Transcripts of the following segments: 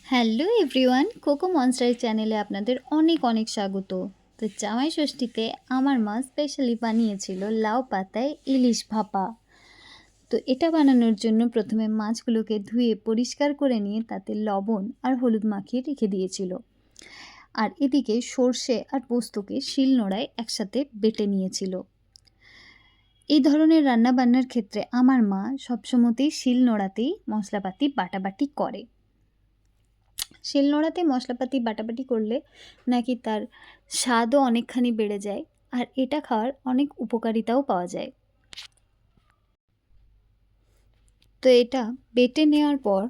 Hello everyone, cocoa monster চ্যানেলে আপনাদের অনেক অনেক স্বাগত। তো জামাই ষষ্ঠীতে আমার মা স্পেশালি বানিয়েছিল লাউ পাতায় ইলিশ ভাপা। তো এটা বানানোর জন্য প্রথমে মাছগুলোকে ধুয়ে পরিষ্কার করে নিয়ে তাতে লবণ আর হলুদ মাখিয়ে রেখে দিয়েছিল। আর এদিকে সর্ষে আর পোস্তকে শিলনোড়ায় একসাথে বেটে নিয়েছিল। এই ধরনের রান্নাবান্নার ক্ষেত্রে আমার মা সবসময়তেই শিলনোড়াতেই মশলাপাতি বাটাবাটি করে। শিলনোড়াতে মশলাপাতি বাটাবাটি করলে নাকি তার স্বাদও অনেকখানি বেড়ে যায়, আর এটা খাওয়ার অনেক উপকারিতাও পাওয়া যায়। তো এটা বেটে নেওয়ার পর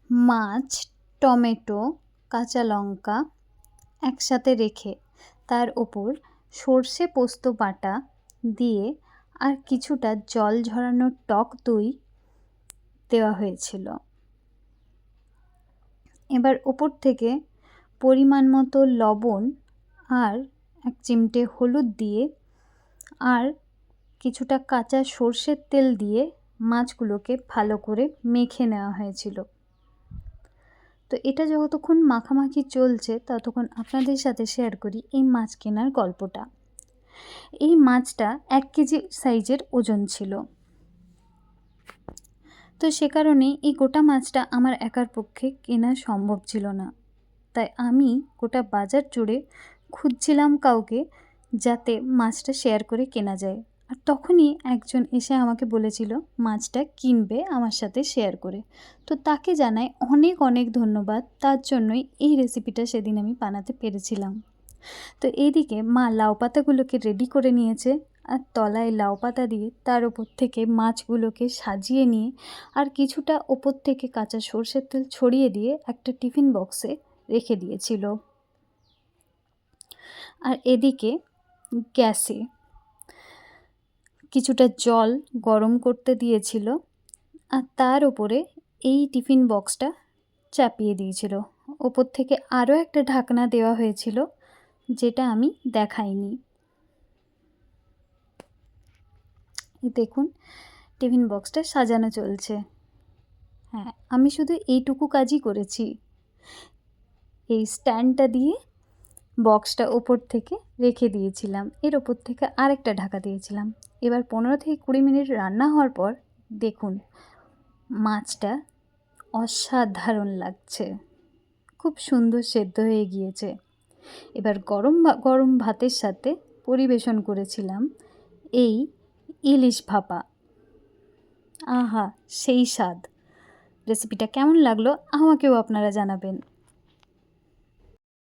মাছ, টমেটো, কাঁচা লঙ্কা একসাথে রেখে তার ওপর সর্ষে পোস্ত বাটা দিয়ে আর কিছুটা জল ঝরানো টক দই দেওয়া হয়েছিল। এবার ওপর থেকে পরিমাণ মতো লবণ আর 1 চিমটে হলুদ দিয়ে আর কিছুটা কাঁচা সর্ষের তেল দিয়ে মাছগুলোকে ভালো করে মেখে নেওয়া হয়েছিল। তো এটা যতক্ষণ মাখামাখি চলছে ততক্ষণ আপনাদের সাথে শেয়ার করি এই মাছ কেনার গল্পটা। এই মাছটা 1 কেজি সাইজের ওজন ছিল। তো সে কারণে এই গোটা মাছটা আমার একার পক্ষে কেনা সম্ভব ছিল না। তাই আমি গোটা বাজার জুড়ে খুঁজছিলাম কাউকে যাতে মাছটা শেয়ার করে কেনা যায়। আর তখনই একজন এসে আমাকে বলেছিল মাছটা কিনবে আমার সাথে শেয়ার করে। তো তাকে জানাই অনেক অনেক ধন্যবাদ, তার জন্যই এই রেসিপিটা সেদিন আমি বানাতে পেরেছিলাম। তো এইদিকে মা লাউ পাতাগুলোকে রেডি করে নিয়েছে, আর তলায় লাউ পাতা দিয়ে তার ওপর থেকে মাছগুলোকে সাজিয়ে নিয়ে আর কিছুটা ওপর থেকে কাঁচা সর্ষের তেল ছড়িয়ে দিয়ে একটা টিফিন বক্সে রেখে দিয়েছিল। আর এদিকে গ্যাসে কিছুটা জল গরম করতে দিয়েছিল, আর তার উপরে এই টিফিন বক্সটা চাপিয়ে দিয়েছিল। ওপর থেকে আরও একটা ঢাকনা দেওয়া হয়েছিল, যেটা আমি দেখাইনি। দেখুন টিফিন বক্সটা সাজানো চলছে। হ্যাঁ, আমি শুধু এইটুকু কাজই করেছি। এই স্ট্যান্ডটা দিয়ে বক্সটা ওপর থেকে রেখে দিয়েছিলাম, এর ওপর থেকে আরেকটা ঢাকা দিয়েছিলাম। এবার 15 থেকে 20 মিনিট রান্না হওয়ার পর দেখুন মাছটা অসাধারণ লাগছে, খুব সুন্দর সেদ্ধ হয়ে গিয়েছে। এবার গরম গরম ভাতের সাথে পরিবেশন করেছিলাম এই ইলিশ ভাপা। আহা, সেই স্বাদ! রেসিপিটা কেমন লাগলো আমাকেও আপনারা জানাবেন।